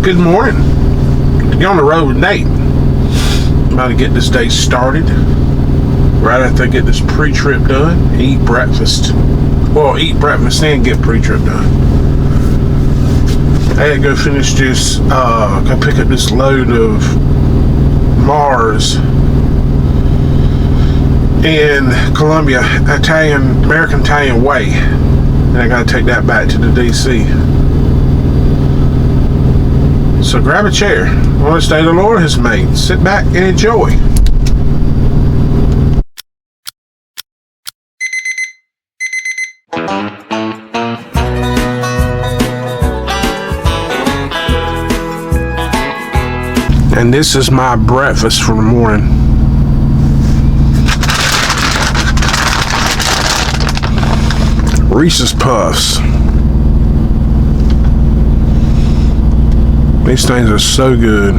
Good morning. You're on the road with Nate. About to get this day started. Right after I get this pre-trip done, eat breakfast. Well, eat breakfast and get pre-trip done. I had to go finish this, go pick up this load of Mars in Columbia, American Italian Way. And I gotta take that back to the DC. So grab a chair. What this day the Lord has made. Sit back and enjoy. And this is my breakfast for the morning. Reese's Puffs. These things are so good.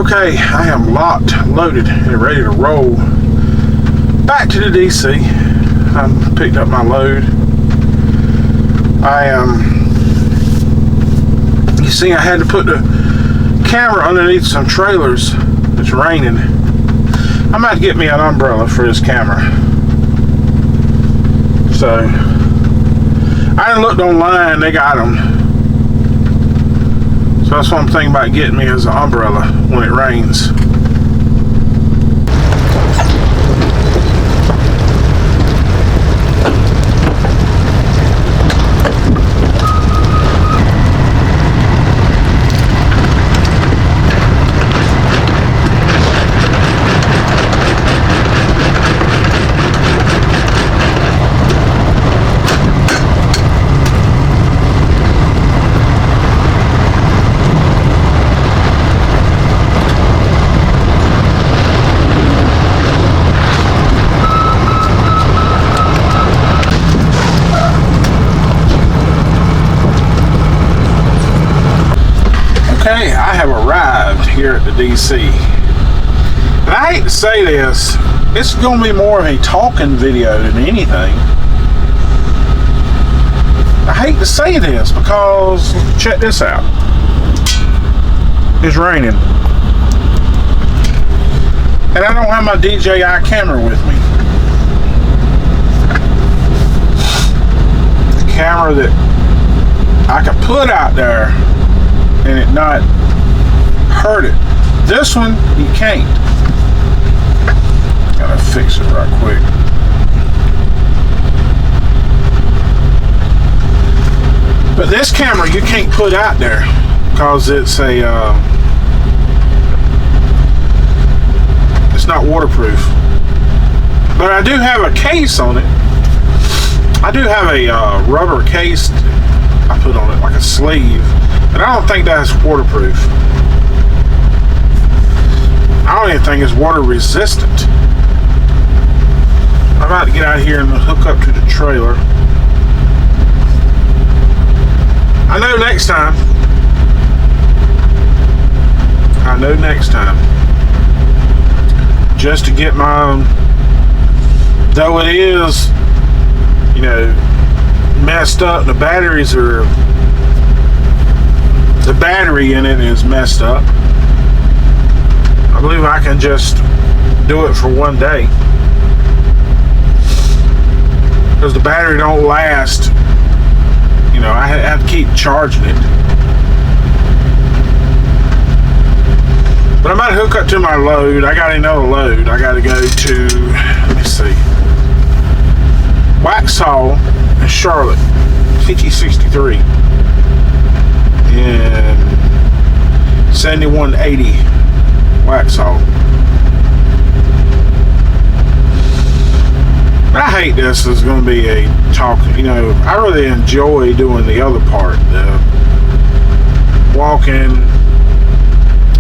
Okay, I am locked, loaded, and ready to roll back to the DC. I picked up my load. You see, I had to put the camera underneath some trailers. It's raining. I'm about to get me an umbrella for this camera. So, I looked online, they got them. So that's what I'm thinking about getting me, as an umbrella when it rains. Okay, I have arrived here at the DC. And I hate to say this, it's going to be more of a talking video than anything. I hate to say this because, check this out. It's raining. And I don't have my DJI camera with me. The camera that I can put out there and it not hurt it. This one, you can't. Gotta fix it right quick. But this camera you can't put out there because it's a it's not waterproof. But I do have a case on it. I do have a rubber case I put on it, like a sleeve. And I don't think that's waterproof. I don't even think it's water resistant. I'm about to get out of here and hook up to the trailer. I know next time. Just to get my, though it is, you know, messed up, the battery in it is messed up. I believe I can just do it for one day, because the battery don't last. You know, I have to keep charging it. But I'm about to hook up to my load. I got another load. I got to go to, let me see, Waxhaw in Charlotte, CT63. And 7180 Waxhaw. I hate this is going to be a talk. You know, I really enjoy doing the other part, walking,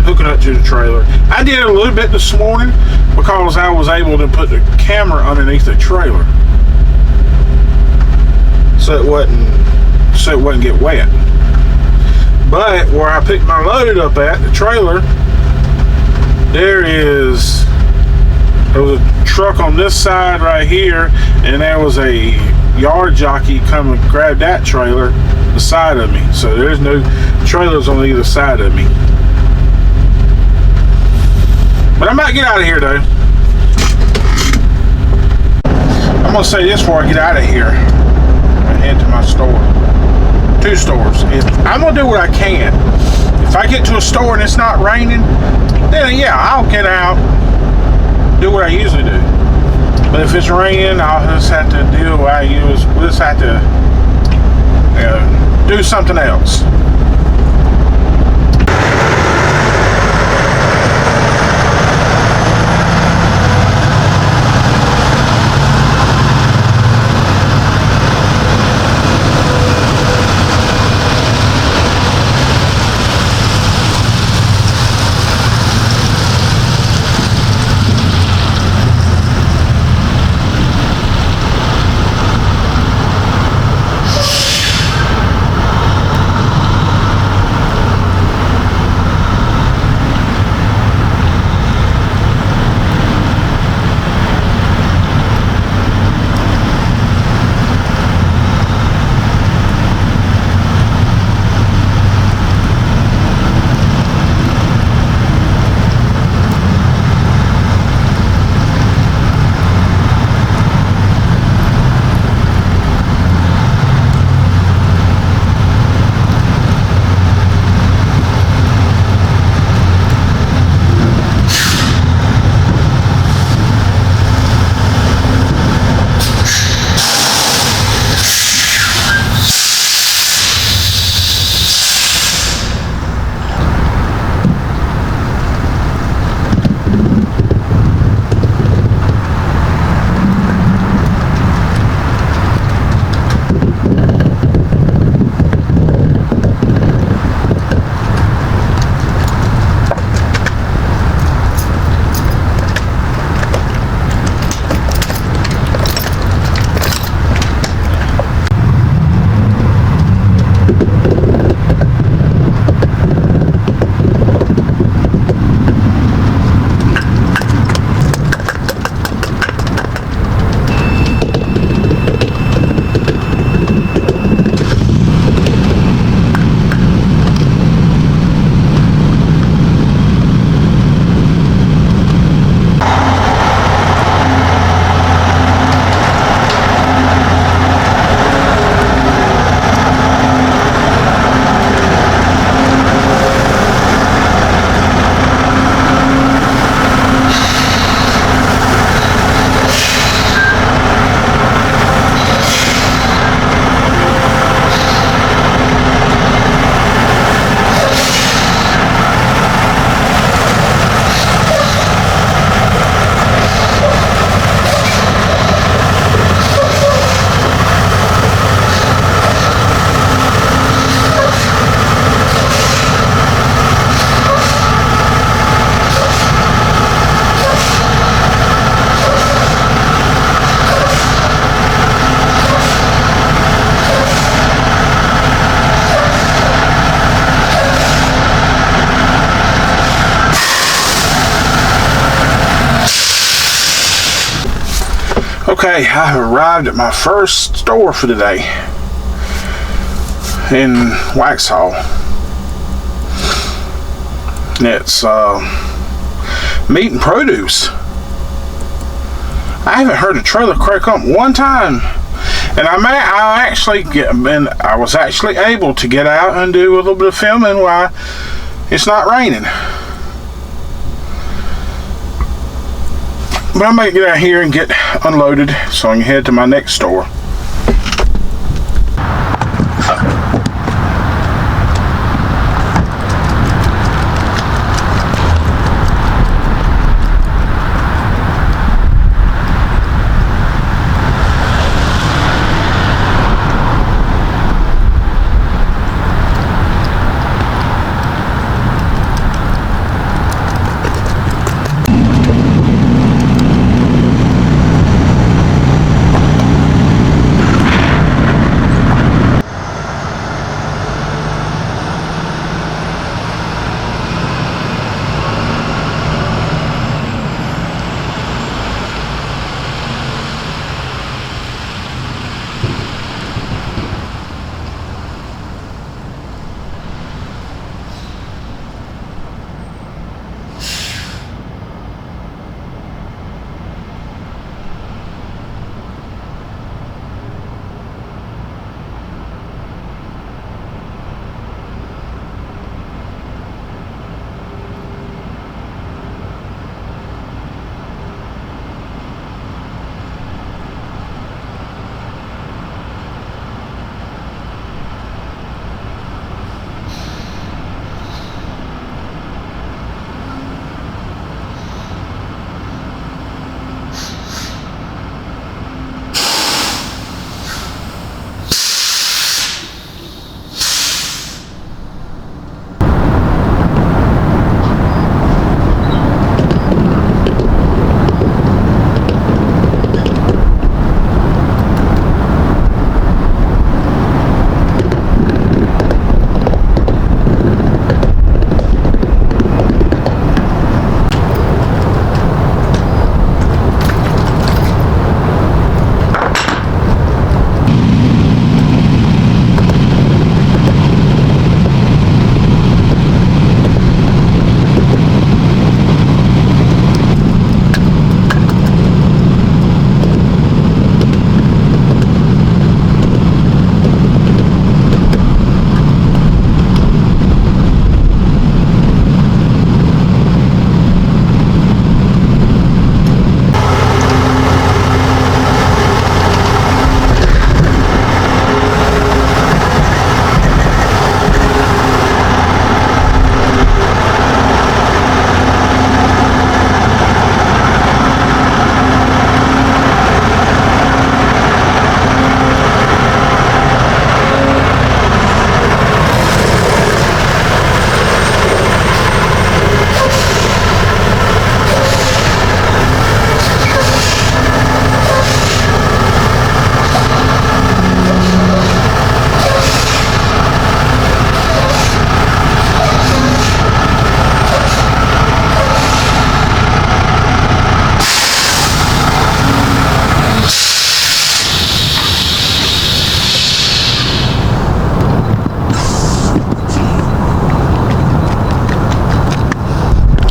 hooking up to the trailer. I did a little bit this morning because I was able to put the camera underneath the trailer, so it wouldn't get wet. But where I picked my load up at, the trailer, there was a truck on this side right here, and there was a yard jockey come and grab that trailer beside of me. So there's no trailers on either side of me. But I'm about to get out of here though. I'm gonna say this before I get out of here and head to my store. 2 stores. I'm gonna do what I can. If I get to a store and it's not raining, then yeah, I'll get out, do what I usually do. But if it's raining, I'll just have to do what I use. We'll just have to do something else. Okay, I have arrived at my first store for the day in Waxhaw. It's meat and produce. I haven't heard a trailer crack up one time, and I was actually able to get out and do a little bit of filming while it's not raining. But I'm going to get out here and get unloaded so I can head to my next store.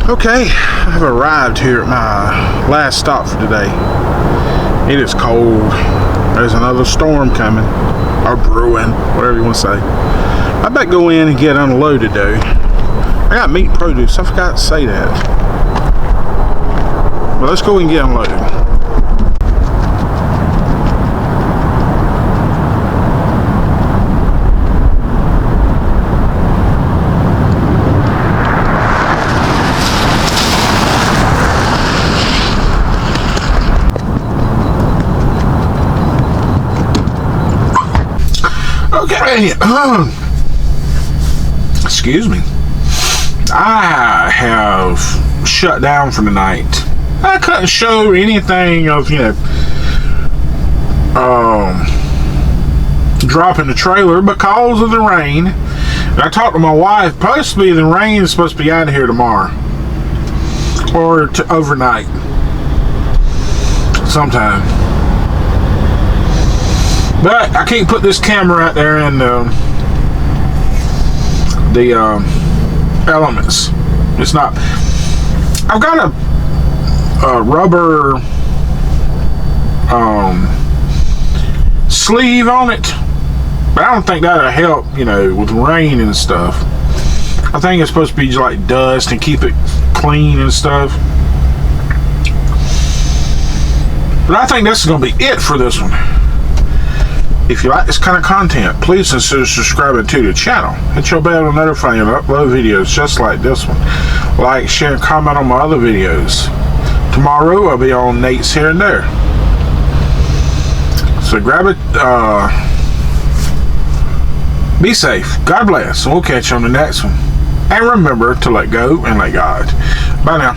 Okay, I've arrived here at my last stop for today. It is cold. There's another storm coming, or brewing, whatever you want to say. I better go in and get unloaded though. I got meat and produce, I forgot to say that. But let's go and get unloaded. Okay, excuse me. I have shut down for the night. I couldn't show anything of, dropping the trailer because of the rain. And I talked to my wife, possibly the rain is supposed to be out of here tomorrow. Or overnight. Sometime. But I can't put this camera out there in the elements. It's not. I've got a rubber sleeve on it, but I don't think that'll help, you know, with rain and stuff. I think it's supposed to be just like dust and keep it clean and stuff. But I think this is going to be it for this one. If you like this kind of content, please consider subscribing to the channel. Hit your bell to notify you and upload videos just like this one. Like, share, and comment on my other videos. Tomorrow I'll be on Nate's Here and There. So grab it. Be safe. God bless. And we'll catch you on the next one. And remember to let go and let God. Bye now.